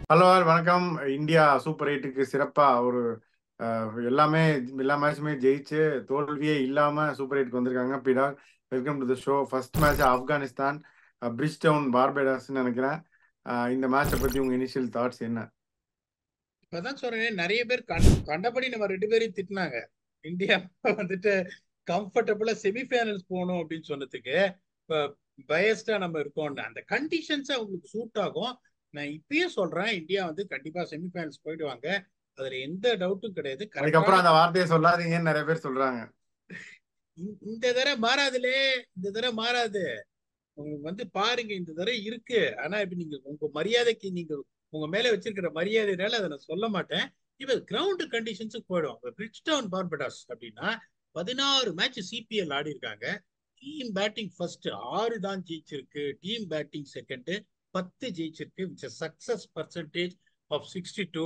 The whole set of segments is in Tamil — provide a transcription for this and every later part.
ஹலோ வணக்கம். இந்தியா சூப்பர் எயிட்டுக்கு சிறப்பா ஒரு எல்லாமே எல்லா மேட்சுமே ஜெயிச்சு தோல்வியே இல்லாம சூப்பர் எயிட்டுக்கு வந்திருக்காங்க. பிடாக், welcome to the show. First match Afghanistan Bridgetown பார்பேடாஸ்ன்னு நினைக்கிறேன். இந்த மேட்சை பத்தி உங்க இனிஷியல் தாட்ஸ் என்ன? இப்பதான் சொல்றேன், நிறைய பேர் கண்டபடி நம்ம ரெண்டு பேரையும் திட்டினாங்க. இந்தியா வந்துட்டு கம்ஃபர்டபுளா செமிஃபைனல்ஸ் போகணும் அப்படின்னு சொன்னதுக்கு பயஸ்டா நம்ம இருக்கோம்னு அந்த கண்டிஷன்ஸ் அவங்களுக்கு சூட் ஆகும். நான் இப்பயே சொல்றேன், இந்தியா வந்து கண்டிப்பா செமிஃபைனல்ஸ் போயிடுவாங்க. அதுல எந்த டவுட்டும் கிடையாது. அதுக்கப்புறம் கரெக்டான அந்த வார்த்தையை சொல்லாதீங்கன்னு நிறைய பேர் சொல்றாங்க. இந்த தடவை மாறாதுலே, இந்த தடவை மாறாது. உங்களுக்கு வந்து பாருங்க, இந்த தடவை இருக்கு. ஆனா இப்ப நீங்க உங்க மரியாதைக்கு, நீங்க உங்க மேல வச்சிருக்கிற மரியாதைனால அதை நான் சொல்ல மாட்டேன். இப்ப கிரவுண்ட் கண்டிஷன்ஸுக்கு போயிடும். பிரிட்ஜ்டவுன் பார்படாஸ் அப்படின்னா 16 மேட்ச் சிபிஎல் ஆடி இருக்காங்க. டீம் பேட்டிங் ஃபர்ஸ்ட் 6 தான் ஜெயிச்சிருக்கு. டீம் பேட்டிங் செகண்ட் 10 ஜெயிச்சிருக்கு. Success percentage of 62.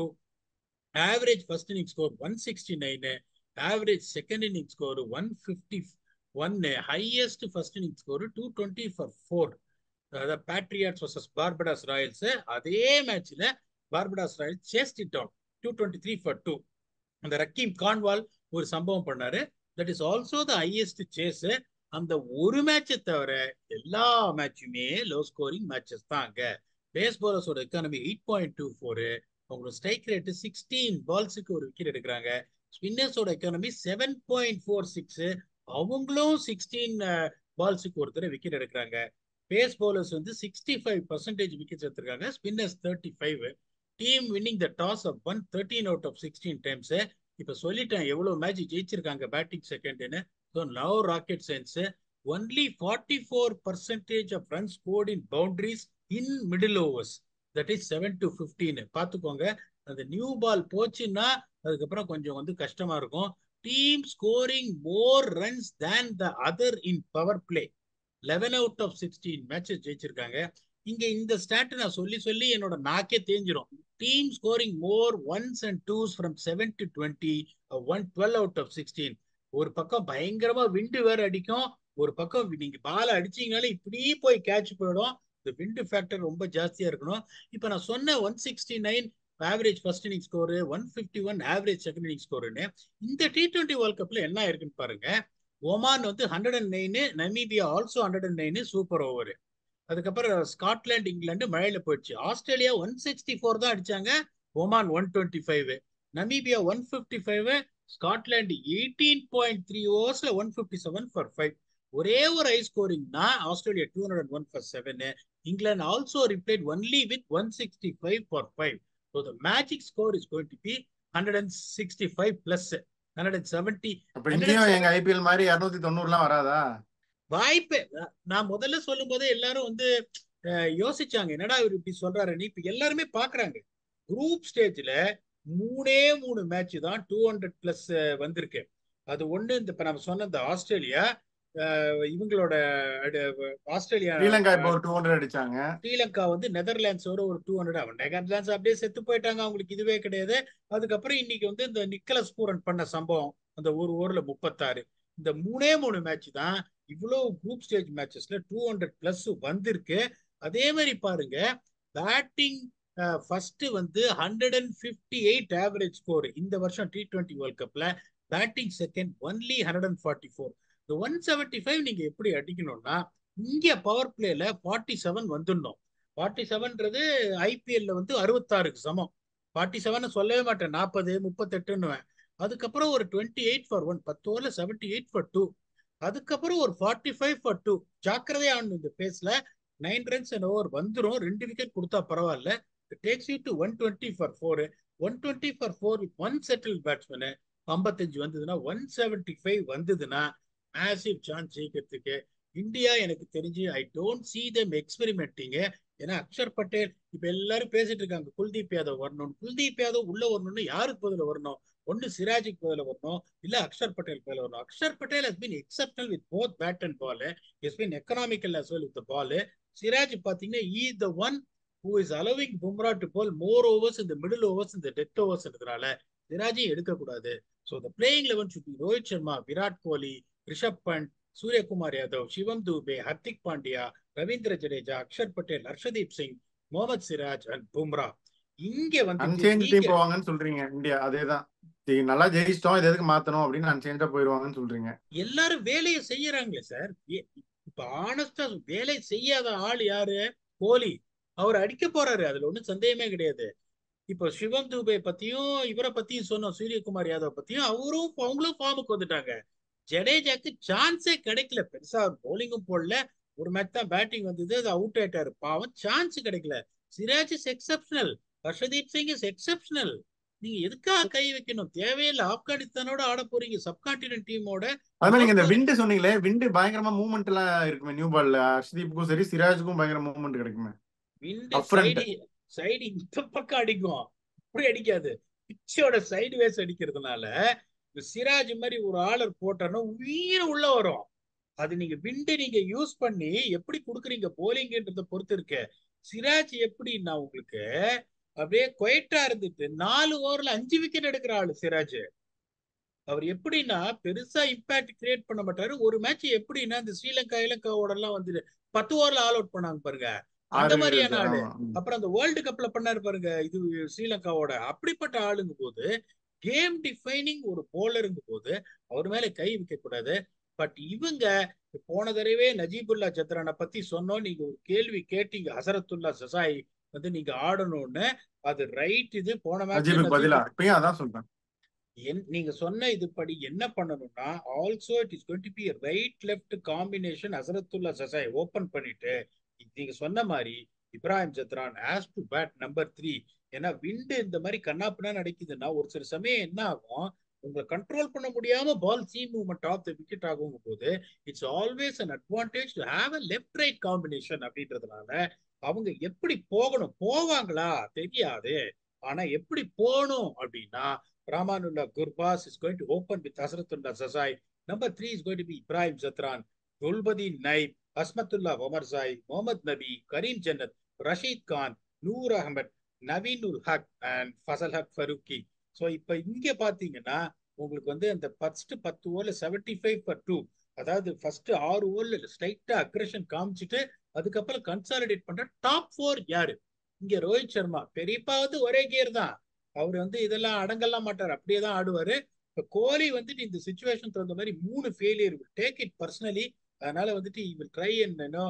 Average first inning score 169. Average second inning score 151. Highest first inning score 220 for 4. அதாவது பேட்ரியாட்ஸ் வர்சஸ் பார்படாஸ் ராயல்ஸ். அதே மேட்ச்ல Barbados Royals chased it down 223 for 2. அந்த ரக்கீம் கான்வால் ஒரு சம்பவம் பண்ணாரு. That is also the highest chase. அந்த ஒரு மேட்சை தவிர எல்லா மேட்சுமே லோ ஸ்கோரிங் மேட்சஸ் தான். அங்க பேஸ் பாலர்ஸோட எக்கானமி 8.24. அவங்களோட ஸ்ட்ரைக் ரேட் 16 பால்ஸுக்கு ஒரு விக்கெட் எடுக்கிறாங்க. ஸ்பின்னர்ஸோட எக்கானமி 7.46. அவங்களும் 16 பால்ஸுக்கு ஒருத்தர் விக்கெட் எடுக்கிறாங்க. பேஸ் பவுலர்ஸ் வந்து 65% விக்கெட்ஸ் எடுத்திருக்காங்க. Spinners 35. Team winning the toss of 13 out of 16 times. இப்ப சொல்லிட்டேன் எவ்வளவு மேட்ச் ஜெயிச்சிருக்காங்க பேட்டிங் செகண்ட்னு. So now rocket science. Only 44% of run scored in boundaries in middle overs. That is 7 to 15. பார்த்துக்கோங்க, அந்த நியூ பால் போச்சுன்னா அதுக்கப்புறம் கொஞ்சம் வந்து கஷ்டமா இருக்கும். Team scoring more runs than the other in power play. 11 out of 16 matches ஜெயிச்சிருக்காங்க. இங்க இந்த ஸ்டாட் நான் சொல்லி சொல்லி என்னோட நாக்கே தேஞ்சிரும். Team scoring more ones and twos from 7 to 20. 12 out of 16. ஒரு பக்கம் பயங்கரமா விண்டு வேற அடிக்கும், ஒரு பக்கம் நீங்க பால அடிச்சீங்கனாலே இப்படி போய் கேட்ச் போயிடும். இந்த விண்டு ஃபேக்டர் ரொம்ப ஜாஸ்தியா இருக்கணும். இப்ப நான் சொன்ன 169 average first inning score, 151 average second inning ஸ்கோர்னு இந்த T20 வேர்ல்ட் கப்ல என்ன இருக்குன்னு பாருங்க. ஒமான் வந்து 109, நமீபியா ஆல்சோ 109 சூப்பர் ஓவர். அதுக்கப்புறம் ஸ்காட்லாந்து இங்கிலாந்து மழையில போயிடுச்சு. ஆஸ்திரேலியா 164 தான் அடிச்சாங்க, ஒமான் 125. நமீபியா 155. ஸ்காட்லாந்து 18.3 ஓவர்ஸ்ல 157 ஃபார் 5. ஒரே ஒரு ஹை ஸ்கோரிங்னா Australia 201 for 7. England also replied only with 165 for 5. So the magic score is going to be 165 plus 170. அப்ப இங்கேயும் எங்க ஐபிஎல் மாதிரி 290 வராதா? வாய்ப்பு. நான் முதல்ல சொல்லும் போதே எல்லாரும் வந்து யோசிச்சாங்க, என்னடா இவர் இப்படி சொல்றாரு. இப்ப எல்லாருமே பாக்குறாங்க. குரூப் ஸ்டேஜ்ல 3 மேட்ச் தான் 200 பிளஸ் வந்திருக்கு. அது ஒண்ணு. இந்த இப்ப நம்ம சொன்ன இந்த ஆஸ்திரேலியா, இவங்களோட ஆஸ்திரேலியா, ஸ்ரீலங்கா இப்போ ஒரு 200 அடிச்சாங்க. ஸ்ரீலங்கா வந்து நெதர்லாண்ட்ஸோட ஒரு 200. அவன் நெதர்லாண்ட்ஸ் அப்படியே செத்து போயிட்டாங்க, அவங்களுக்கு இதுவே கிடையாது. அதுக்கப்புறம் இன்னைக்கு வந்து இந்த நிக்கலஸ் பூரன் பண்ண சம்பவம், அந்த ஒரு ஓவர்ல 36. இந்த 3 மேட்ச் தான் இவ்வளவு குரூப் ஸ்டேஜ் மேட்சஸ்ல 200 பிளஸ் வந்திருக்கு. அதே மாதிரி பாருங்க, பேட்டிங் ஃபர்ஸ்ட் வந்து 158 ஆவரேஜ் ஸ்கோர் இந்த வருஷம் T20 வேர்ல்ட் கப்ல. Batting second only 144. இந்த 175 நீங்க எப்படி அடிக்கணும்னா, இங்க பவர் பிளேல 47 வந்துடணும். 47ன்றது ஐபிஎல்ல வந்து 66க்கு சமம். 47 சொல்லவே மாட்டேன், 40 38. அதுக்கப்புறம் ஒரு 28 ஃபார் 1, 10 ஓவர்ல 78 ஃபார் 2. அதுக்கப்புறம் ஒரு 45 ஃபார் 2. ஜாக்கிரதையா ஆடணும் இந்த பேஸ்ல. 9 ரன்ஸ் அண்ட் ஓவர் வந்துடும். 2 விக்கெட் கொடுத்தா பரவாயில்ல. Tax you to 120 for 4. 120 for 4 one settle batsman 55 வந்ததுன்னா, 175 வந்ததுன்னா மேசிவ் சான்ஸ் ஜெயிக்கிறதுக்கு. இந்தியா எனக்கு தெரிஞ்சு I don't see them experimenting. ஏன்னா அக்ஷர் பட்டேல் இப்ப எல்லாரும் பேசிட்டு இருக்காங்க, குல்தீப் யாதவ் வரணும். குல்தீப் யாதவ் உள்ள வரணும்னு யாருக்கு பதில வரணும்? ஒன்னு சிராஜுக்கு பதில வரணும், இல்ல அக்ஷர் பட்டேல் பதில வரணும். Axar Patel has been exceptional with both bat and ball. Has been economical as well with the ball. Siraj பாத்தீங்கன்னா he is the one who is allowing Bumrah to bowl more overs in the middle overs in the death overs. சிராஜையும் எடுக்கக்கூடாது. So the playing 11 should be Rohit Sharma, Virat Kohli, Rishabh Pant, Suryakumar Yadav, Shivam Dube, Hardik Pandya, Ravindra Jadeja, Axar Patel, Arshdeep Singh, Mohammed Siraj and Bumrah. இங்க வந்துட்டு அன்சேஞ்ச் நீங்க டீம் போவாங்கன்னு சொல்றீங்க இந்தியா. அதேதான், நல்லா ஜெயிச்சிட்டோம், இது எதுக்கு மாத்தணும் அப்படின்னு அன்சேஞ்சா போயிருவாங்கன்னு சொல்றீங்க. எல்லாரும் வேலையை செய்யறாங்களே சார். இப்ப ஆனஸ்டா வேலை செய்யாத ஆள் யாரு? கோலி. அவர் அடிக்க போறாரு, அதுல ஒண்ணும் சந்தேகமே கிடையாது. இப்போ சிவம் தூபே பத்தியும் இவரை பத்தியும் சொன்னோம், சூரியகுமார் யாதவ் பத்தியும். அவங்களும் ஃபார்முக்கு வந்துட்டாங்க. ஜடேஜாக்கு சான்ஸே கிடைக்கல பெருசா. போலிங்கும் போடல, ஒரு மேட்ச் தான் பேட்டிங் வந்தது, அது அவுட் ஆயிட்டாரு பாவம். சான்ஸ் கிடைக்கல. Siraj is exceptional, Harshdeep Singh is exceptional. நீங்க எதுக்காக கை வைக்கணும்? தேவையில்லை. ஆப்கானிஸ்தானோட ஆட போறீங்க, சப்கான்டினென்ட் டீமோட. அது மாதிரி நீங்க இந்த நமக்கு விண்டு சொன்னீங்களே, விண்டு பயங்கரமா மூவ்மெண்ட் எல்லாம் இருக்குமே நியூ பால்ல. ஹர்ஷ்தீப்புக்கும் சரி சிராஜுக்கும் பயங்கர மூவ்மெண்ட் கிடைக்குமே விண்டு அப் ஃப்ரண்ட். சைடு சைடு இந்த பக்கம் அடிக்கும், அப்படி அடிக்காது. பிச்சோட சைடு வேஸ் அடிக்கிறதுனால சிராஜ் மாதிரி ஒரு ஆளர் போட்டோன்னா உயிர் உள்ள வரும். அது நீங்க விண்டு நீங்க யூஸ் பண்ணி எப்படி கொடுக்குறீங்க போலிங்ன்றத பொறுத்து இருக்கு. சிராஜ் எப்படின்னா உங்களுக்கு அப்படியே குவைட்டா இருந்துட்டு 4 ஓவர்ல 5 விக்கெட் எடுக்கிற ஆளு சிராஜ். அவர் எப்படின்னா பெருசா இம்பாக்ட் கிரியேட் பண்ண மாட்டாரு. ஒரு மேட்ச் எப்படின்னா இந்த ஸ்ரீலங்கா இலங்காவோட எல்லாம் வந்து 10 ஓவர்ல ஆல் அவுட் பண்ணாங்க பாருங்க, அந்த 6 விக்கெட். மாதிரியான ஆளு. ஆமா. அப்புறம் அந்த வேர்ல்டு கப்ல பண்ணாரு பாருங்க இது ஸ்ரீலங்காவோட, அப்படிப்பட்ட ஆளுங்க போது கேம் டிஃபைனிங் ஒரு போலருங்க போது அவர் மேல கை வைக்க கூடாது. பட் இவங்க போன தடவை நஜீபுல்லா ஜத்ரானை பத்தி சொன்னோம், நீங்க ஒரு கேள்வி கேட்டீங்க, ஹசரத்துல்லா சசாய் வந்து நீங்க ஆடணும்னு. அது ரைட். இது போன மேட்ச் நஜீபுக்கு பதிலா நஜீபுல் இப்பயும் அதான் சொல்றேன். நீங்க சொன்ன இது படி என்ன பண்ணணும்னா, also it is going to be right left combination. Hazratullah Zazai open பண்ணிட்டு நீங்க சொன்ன மாதிரி Ibrahim Zadran has to bat number 3. ஏன்னா விண்டு இந்த மாதிரி கண்ணாப்பினா நடக்குதுன்னா ஒரு சில சமயம் என்ன ஆகும், உங்களை கண்ட்ரோல் பண்ண முடியாம ball see movement off the wicket ஆகும் போது it's always an advantage to have a left right combination. அப்படின்றதுனால அவங்க எப்படி போகணும், போவாங்களா தெரியாது, ஆனா எப்படி போகணும் அப்படின்னா Ramanullah Gurbaz is going to open with Hasratullah Zazai. Number 3 is going to be Ibrahim Zatran, Gulbuddin Naib, Asmatullah Omarzai, Mohammad Nabi, Kareem Jannat, Rashid Khan, Noor Ahmed, Naveenul Haq and Fazal Haq Faruqi. So இப்போ இங்க பாத்தீங்கன்னா உங்களுக்கு வந்து அந்த ஃபர்ஸ்ட் 10 ஓவர்ல 75 for 2, அதாவது ஃபர்ஸ்ட் 6 ஓவர்ல ஸ்ட்ரைட்டா அக்ரஷன் காமிச்சிட்டு அதுக்கப்புறம் கன்சாலிடேட் பண்ற டாப் 4 யாரு? இங்க ரோஹித் சர்மா பெரியப்பா வந்து ஒரே கியர் தான், அவர் வந்து இதெல்லாம் அடங்கலாம் மாட்டார், அப்படியே தான் ஆடுவாரு. இப்ப கோலி வந்துட்டு இந்த சுச்சுவேஷன் தகுந்த மாதிரி 3 ஃபெயிலியர் டேக் இட் பர்சனலி. அதனால வந்துட்டு இவள் ட்ரை என்ன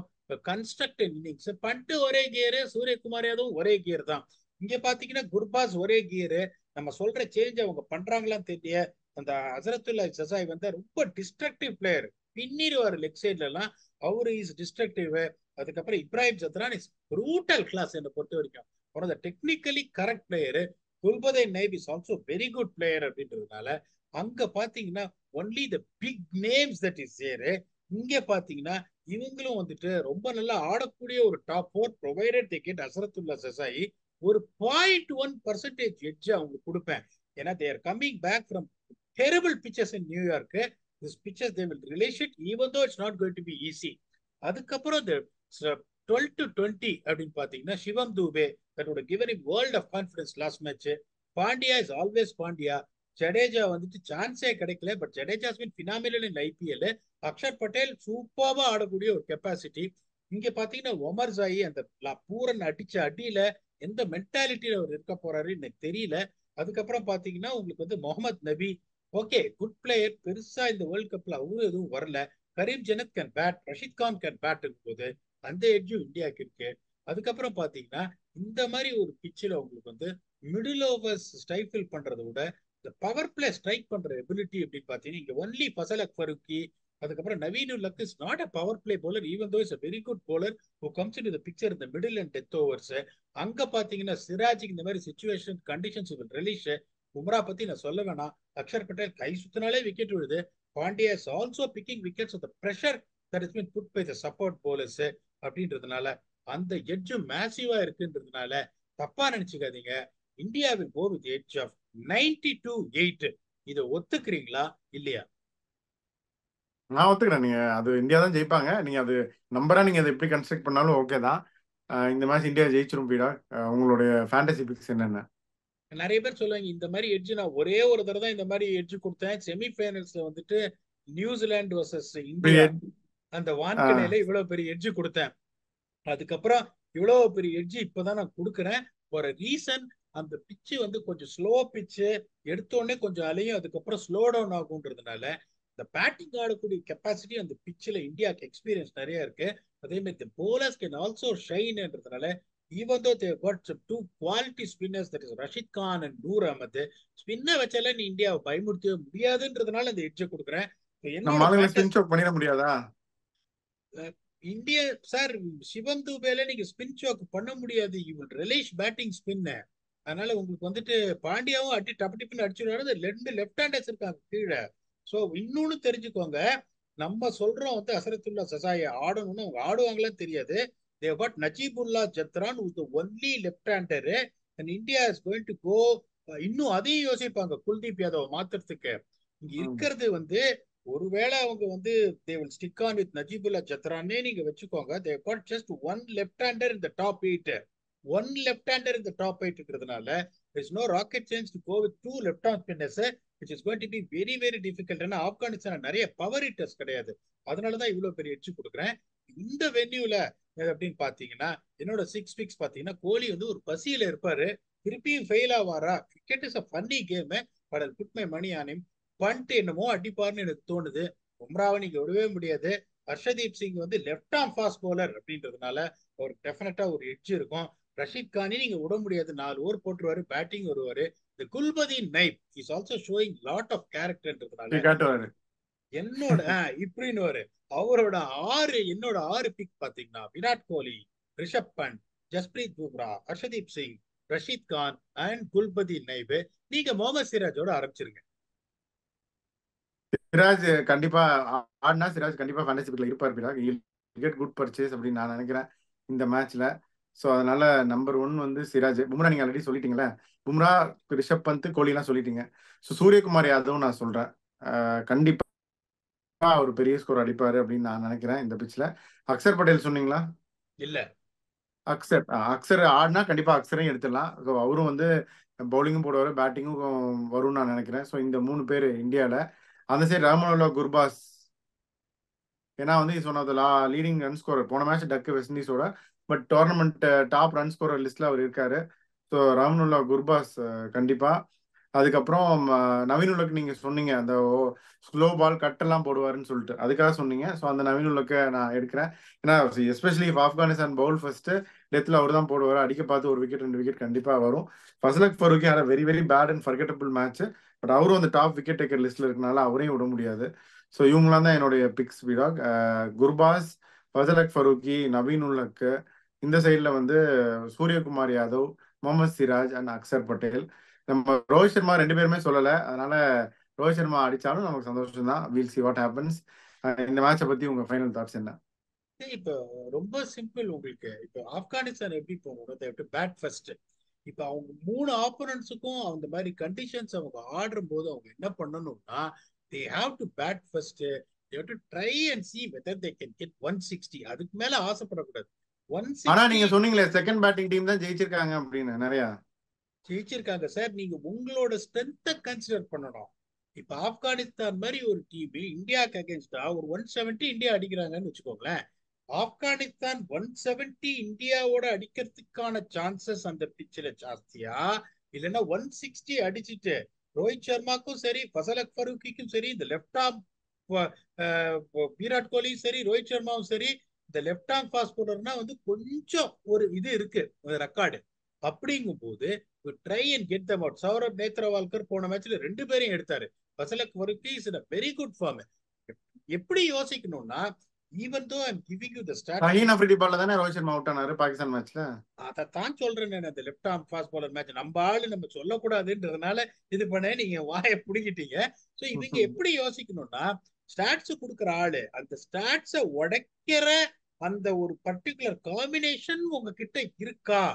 கன்ஸ்ட்ரக்ட் இன்னிங்ஸ் பண்ணிட்டு ஒரே கியரு. சூரியகுமார் யாதவ் ஒரே கியர் தான். இங்க பாத்தீங்கன்னா குர்பாஸ் ஒரே கியரு. நம்ம சொல்ற சேஞ்ச் அவங்க பண்றாங்களான்னு தெரிய. அந்த ஹசரத்துல்லா சசாய் வந்து ரொம்ப டிஸ்ட்ரக்டிவ் பிளேயர், பின்னிடுவார் லெக் சைட்ல எல்லாம், அவரு இஸ் டிஸ்ட்ரக்டிவ். அதுக்கப்புறம் Ibrahim Zadran is brutal class என்னை பொறுத்த வரைக்கும். One of the technically correct player. Gulbadin Naib is also very good player அப்படின்றதுனால அங்க பாத்தீங்கன்னா only the big names that is there. இங்க பாத்தீங்கன்னா இவங்களும் வந்துட்டு ரொம்ப நல்லா ஆடக்கூடிய ஒரு top 4 provided they get Hazratullah Zazai. ஒரு 0.1% எட்ஜ் அவங்களுக்கு கொடுப்பேன். ஏன்னா they are coming back from terrible pitches in New York. This pitches they will ரிலேஷ் it even though it's not going to be easy. அதுக்கப்புறம் 12-20 அப்படின்னு பாத்தீங்கன்னா சிவம் Dube that would have given him world of confidence last match. Pandya is always Pandya. Jadeja வந்துட்டு சான்ஸே கிடைக்கல, but Jadeja has been phenomenal in IPL. Axar Patel சூப்பராக ஆடக்கூடிய ஒரு கெப்பாசிட்டி. இங்க பாத்தீங்கன்னா ஒமர் ஜாயி அந்த பூரன் அடிச்ச அடியில எந்த மென்டாலிட்டியில அவர் இருக்க போறாரு எனக்கு தெரியல. அதுக்கப்புறம் பாத்தீங்கன்னா உங்களுக்கு வந்து முகமது நபி ஓகே குட் பிளேயர், பெருசா இந்த வேர்ல்ட் கப்ல அவரும் எதுவும் வரல. Karim Janat can bat, Rashid Khan can bat போது அந்த எட்ஜும் இந்தியாவுக்கு இருக்கு. அதுக்கப்புறம் பாத்தீங்கன்னா இந்த மாதிரி ஒரு பிச்சில் உங்களுக்கு வந்து மிடில் ஓவர்ஸ் ஸ்ட்ரைஃபில் பண்றதை விட இந்த பவர் பிளே ஸ்ட்ரைக் பண்ற எபிலிட்டி அப்படின்னு பாத்தீங்கன்னா இங்க ஒன்லி ஃபசல் ஃபருக்கி. அதுக்கப்புறம் Naveenul Haq is not a power play bowler even though is a very good bowler who comes into the picture இந்த மிடில் அண்ட் டெத் ஓவர்ஸ். அங்க பாத்தீங்கன்னா சிராஜுக்கு இந்த மாதிரி situation conditions will release. Bumrah பத்தி நான் சொல்ல வேணாம், அக்ஷர் பட்டேல் கை சுத்தினாலே விக்கெட் விழுது. Pandya is also picking wickets off the pressure that is been put by the support bowlers. அப்படின்றதுனால அந்த எட்ஜ் மேசிவா இருக்குன்றதுனால தப்பா நினைச்சுக்காதீங்க. இந்தியாவில் கோ வித் எட்ஜ் ஆஃப் 90-8. இதை ஒத்துக்கிறீங்களா இல்லையா? நான் ஒத்துக்கிறேன். நீங்க அது இந்தியா தான் ஜெயிப்பாங்க. நீங்க அது நம்பரா நீங்க அதை எப்படி கன்ஸ்ட்ரக்ட் பண்ணாலும் ஓகே தான். இந்த மேட்ச் இந்தியா ஜெயிச்சிரும் பீடா. உங்களுடைய ஃபேண்டசி பிக்ஸ் என்னென்ன? நிறைய பேர் சொல்லுவாங்க இந்த மாதிரி எட்ஜ் நான் ஒரே ஒரு தடவை தான் இந்த மாதிரி எட்ஜ் கொடுத்தேன். செமிஃபைனல்ஸ்ல வந்துட்டு நியூசிலாந்து வர்சஸ் இந்தியா அந்த வான்கடையில இவ்வளவு பெரிய எட்ஜ் கொடுத்தேன். அதுக்கப்புறம் இவ்வளவு பெரிய எட்ஜ் இப்பதான் நான் கொடுக்குறேன். ஒரு ரீசன் அந்த பிச்சு வந்து கொஞ்சம் ஸ்லோ பிச்சு, எடுத்தோடனே கொஞ்சம் அலையும், அதுக்கப்புறம் ஸ்லோ டவுன் ஆகுன்றதுனால இந்த பேட்டிங் ஆடக்கூடிய கெப்பாசிட்டி அந்த பிச்சில் இந்தியாவுக்கு எக்ஸ்பீரியன்ஸ் நிறைய இருக்கு. அதே மாதிரி bowlers can also shine. Even though they got some two quality spinners, that is Rashid Khan and Noor Ahmed, ஸ்பின்னை வச்சால நீ இந்தியாவை பயமுறுத்தவே முடியாதுன்றதுனால இந்த எட்ஜை கொடுக்குறேன். என்னோட நம்ம ஆளுங்களை ஸ்பின் ஃபேண்டஸ் சோக் பண்ணிட முடியாதா? இந்தியா சார், சிவம் துபேல நீங்க ஸ்பின் சோக் பண்ண முடியாது. You will release batting spin. அதனால உங்களுக்கு வந்துட்டு பாண்டியாவும் அடி டப்பு டிப்புன்னு அடிச்சுடுவாரு. ரெண்டு லெஃப்ட் ஹேண்டர்ஸ் இருக்காங்க கீழே. ஸோ இன்னொன்னு தெரிஞ்சுக்கோங்க, நம்ம சொல்றோம் வந்து அசரத்துல்லா சசாயை ஆடணும்னு, அவங்க ஆடுவாங்களான்னு தெரியாது. They got Najibullah Zadran with only left hander and India is going to go. இன்னும் அதையும் யோசிப்பாங்க குல்தீப் யாதவ் மாத்துறதுக்கு. இங்க இருக்கிறது வந்து ஒருவேளை அவங்க வந்து they will stick on with நஜீபுல்லா ஜத்ரானே நீங்க வச்சுக்கோங்க. they got just one left hander in the top 8. one left hander in the top 8 இருக்கிறதுனால there is no rocket science to go with two left arm spinners, which is going to be very very difficult. ஏன்னா ஆப்கானிஸ்தான் நிறைய பவர் ஹிட்டர்ஸ் கிடையாது. அதனாலதான் இவ்வளவு பெரிய எட்ஜ் கொடுக்குறேன். இந்த வென்யூல அப்படின்னு பாத்தீங்கன்னா என்னோட 6 பிக்ஸ் பாத்தீங்கன்னா கோலி வந்து ஒரு பசியில இருப்பாரு, திருப்பியும் ஃபெயில் ஆவாரா. Cricket is a funny game, but I put my money on him. Pant என்னமோ அடிப்பார்னு எனக்கு தோணுது. பும்ராவை நீங்க விடவே முடியாது. ஹர்ஷதீப் சிங் வந்து லெஃப்ட் ஆர்ம் ஃபாஸ்ட் பவுலர் அப்படின்றதுனால ஒரு டெஃபினட்டா ஒரு எட்ஜ் இருக்கும். ரஷீத் கானி நீங்க விட முடியாது, 4 ஓவர் போட்டுருவாரு, பேட்டிங் வருவாரு. இந்த Gulbadin Naib is also showing lot of கேரக்டர்ன்றதுனால என்னோட இப்படின்னு அவரோட 6 பிக் பாத்தீங்கன்னா விராட் கோலி, ரிஷப் பண்ட், ஜஸ்பிரீத் பும்ரா, ஹர்ஷதீப் சிங், ரஷீத் கான் அண்ட் குல்பதீன் நைப். நீங்க முகமது சிராஜோட ஆரம்பிச்சிருங்க. சிராஜ் கண்டிப்பா ஆடினா சிராஜ் கண்டிப்பா ஃபேண்டசி பிக்ல இருப்பார். கெட் குட் பர்ச்சேஸ் அப்படின்னு நான் நினைக்கிறேன் இந்த மேட்ச்ல. ஸோ அதனால நம்பர் 1 வந்து சிராஜ். பும்ரா நீங்க ஆல்ரெடி சொல்லிட்டீங்களே, பும்ரா, ரிஷப் பந்த், கோலிலாம் சொல்லிட்டீங்க. ஸோ சூரியகுமார் யாதவ் நான் சொல்றேன், கண்டிப்பா ஒரு பெரிய ஸ்கோர் அடிப்பாரு அப்படின்னு நான் நினைக்கிறேன் இந்த பிச்சில். அக்சர் பட்டேல் சொன்னீங்களா? இல்ல, அக்சர் ஆடினா கண்டிப்பா அக்சரையும் எடுத்துடலாம். ஸோ அவரும் வந்து பவுலிங்கும் போடுவார், பேட்டிங்கும் வரும்னு நான் நினைக்கிறேன். ஸோ இந்த 3 பேர் இந்தியாவில். அந்த சைடு ரஹ்மானுல்லா குர்பாஸ், ஏன்னா வந்து is one of the leading run scorer. போன மேட்ச் டக்கு வெஸ்ட் இண்டீஸோட, but tournament top run scorer லிஸ்ட்ல அவர் இருக்காரு. ஸோ ரஹ்மானுல்லா குர்பாஸ் கண்டிப்பா. அதுக்கப்புறம் நவீனுல்லக்கு நீங்க சொன்னீங்க அந்த ஸ்லோ பால் கட்டெல்லாம் போடுவாருன்னு சொல்லிட்டு, அதுக்காக சொன்னீங்க. ஸோ அந்த நவீனுல்லக்க நான் எடுக்கிறேன். ஏன்னா especially if Afghanistan bowl first டெத்தில் அவர் தான் போடுவார். அடிக்க பார்த்து 1 விக்கெட் 2 விக்கெட் கண்டிப்பா வரும். Fazalhaq Farooqi are very very bad and forgettable match, but அவரும் அந்த டாப் விக்கெட் டேக்கர் லிஸ்ட்ல இருக்கனால அவரையும் விட முடியாது. ஸோ இவங்களாம் தான் என்னுடைய பிக்ஸ் விடாக். குர்பாஸ், ஃபசலக் ஃபரூக்கி, நவீன் உல்லக்கு. இந்த சைடில் வந்து சூரியகுமார் யாதவ், முகமது சிராஜ் அண்ட் அக்சர் பட்டேல். நம்ம ரோஹித் சர்மா 2 பேருமே சொல்லலை, அதனால ரோஹித் சர்மா அடிச்சாலும் நமக்கு சந்தோஷம் தான். We'll see what happens. இந்த மேட்சை பத்தி உங்க ஃபைனல் தாட்ஸ் என்ன? இப்ப ரொம்ப சிம்பிள். உங்களுக்கு இப்ப ஆப்கானிஸ்தான் எப்படி போகணும், பேட் ஃபர்ஸ்ட். இப்ப அவங்க 3 ஆப்போனன்ட்ஸுக்கும் அந்த மாதிரி கண்டிஷன்ஸ் அவங்க ஆடுற போது அவங்க என்ன பண்ணணும்னா, they have to bat first. They have to try and see whether they can get 160. அதுக்கு மேல ஆசைப்படக்கூடாது. ஆனா 160 நீங்க சொன்னீங்களே செகண்ட் பேட்டிங் டீம் தான் ஜெயிச்சிருக்காங்க அப்படின்னு நிறைய ஜெயிச்சிருக்காங்க சார். நீங்க உங்களோட ஸ்ட்ரென்த்தை கன்சிடர் பண்ணணும். இப்ப ஆப்கானிஸ்தான் மாதிரி ஒரு டீம் இந்தியாவுக்கு அகேன்ஸ்டா ஒரு 170 இந்தியா அடிக்கிறாங்கன்னு வச்சுக்கோங்களேன். ஆப்கானிஸ்தான் 170 இந்தியாவோட அடிக்கிறதுக்கான சான்சஸ் அந்த பிச்சில் ஜாஸ்தியா, இல்லைன்னா 160 அடிச்சுட்டு ரோஹித் சர்மாக்கும் சரி, ஃபசலக் ஃபரூக்கிக்கும் சரி, இந்த லெப்ட் ஆர்ம் விராட் கோலியும் சரி, ரோஹித் சர்மாவும் சரி, இந்த லெப்ட் ஆர்ம் ஃபாஸ்ட் பவுலர்னா வந்து கொஞ்சம் ஒரு இது இருக்கு ரெக்கார்டு. அப்படிங்கும் போது try and get them out. Saurabh Netravalkar போன மேட்ச்ல 2 பேரையும் எடுத்தாரு. Fazalhaq Farooqi is in a very good form. எப்படி யோசிக்கணும்னா, even though I'm giving you the stats, Shaheen Afridi பால்ல தானே ரோஹித் சர்மா அவுட் ஆனாரு பாகிஸ்தான் மேட்ச்ல. அதான் சொல்றேன் நான். அந்த left arm fast bowler match நம்ம ஆளு நம்ம சொல்லக்கூடாதுன்றதுனால இது பண்ண நீங்க வாயை பிடிக்கிட்டீங்க. சோ இவங்க எப்படி யோசிக்கணும்னா, ஸ்டாட்ஸ் கொடுக்குற ஆளு அந்த ஸ்டாட்ஸை உடைக்கிற அந்த ஒரு பர்டிகுலர் காம்பினேஷன் உங்ககிட்ட இருக்கா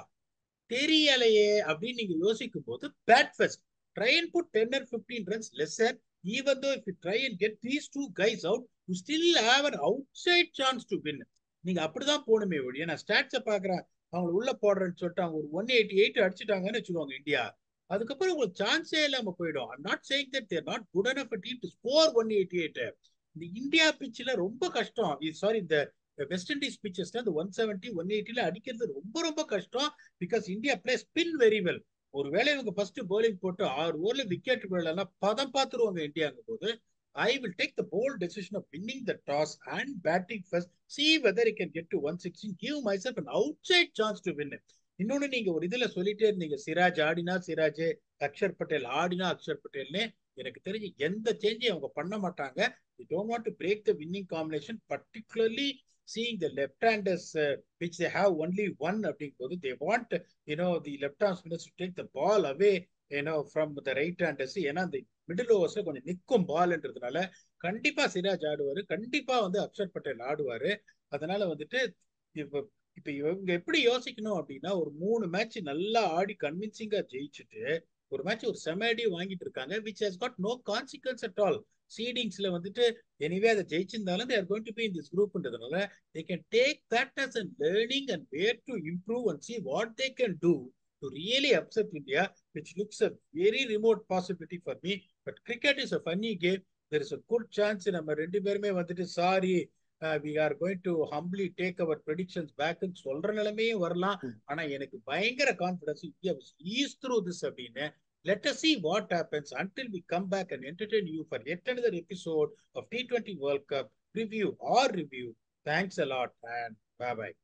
தெரியலையே அப்படின்னு நீங்க யோசிக்கும் போது, bat first. Try and put 10 or 15 runs lesser. Even though if you try and get these 2 guys out, you still have an outside chance to win. நீங்க அப்படிதான் போகணுமே ஒழிய, நான் ஸ்டாட்ஸை பாக்குறேன் அவங்க உள்ள போடுறேன்னு சொல்லிட்டு அவங்க ஒரு 188 அடிச்சுட்டாங்கன்னு வச்சுக்கோங்க இந்தியா, அதுக்கப்புறம் உங்களுக்கு சான்ஸே இல்லாம போயிடும். I'm not saying that they're not good enough a team to score 188. இந்த இந்தியா பிச்சில் ரொம்ப கஷ்டம். சாரி, இந்த வெஸ்ட் இண்டீஸ் பிச்சஸ்ல இந்த 170 180 அடிக்கிறது ரொம்ப ரொம்ப கஷ்டம். Because India play spin very well. ஒருவேளை இவங்க ஃபர்ஸ்ட் bowling போட்டு 6 ஓவர்ல விக்கெட் விழலன்னா பதம் பார்த்துருவாங்க இந்தியாங்க போது. I will take the bold decision of winning the toss and batting first. See whether I can get to 116. Give myself an outside chance to win it. இன்னொன்னு நீங்க ஒரு இதுல சொல்லிட்டே இருந்தீங்க, சிராஜ் ஆடினா சிராஜ், அக்ஷர் பட்டேல் ஆடினா அக்ஷர் பட்டேல்னு. எனக்கு தெரிஞ்சு எந்த சேஞ்சையும் அவங்க பண்ண மாட்டாங்க. They don't want to break the winning combination, particularly seeing the left-handers, which they have only one அப்படிங்கும்போது they want, the left-hand spinners to take the ball away, from the right-handers. ஏன்னா அந்த மிடில் ஓவர்ஸ்ல கொஞ்சம் நிற்கும் பால்ன்றதுனால கண்டிப்பா சிராஜ் ஆடுவாரு, கண்டிப்பா அக்ஷர் பட்டேல் ஆடுவாரு. அதனால இப்ப இப்ப இவங்க எப்படி யோசிக்கணும் அப்படின்னா, ஒரு 3 மேட்ச் நல்லா ஆடி கன்வின்சிங்கா ஜெயிச்சுட்டு ஒரு மேட்ச் ஒரு செமடி வாங்கிட்டு இருக்காங்க, which has got no consequence at all. சீடிங்ஸ்ல எனிவே அதை ஜெயிச்சிருந்தாலும் they are going to be in this groupன்றதுனால they can take that as a learning and where to improve and see what they can do to really upset India, which looks a very remote possibility for me. But cricket is a funny game. There is a good chance நம்ம 2 பேருமே sorry, we are going to humbly take our predictions back ன்னு சொல்ற நிலைமையே வரலாம். ஆனா எனக்கு பயங்கர confidence India ease through this அப்படின்னு. Let us see what happens until we come back and entertain you for yet another episode of T20 World Cup review or review. Thanks a lot and bye-bye.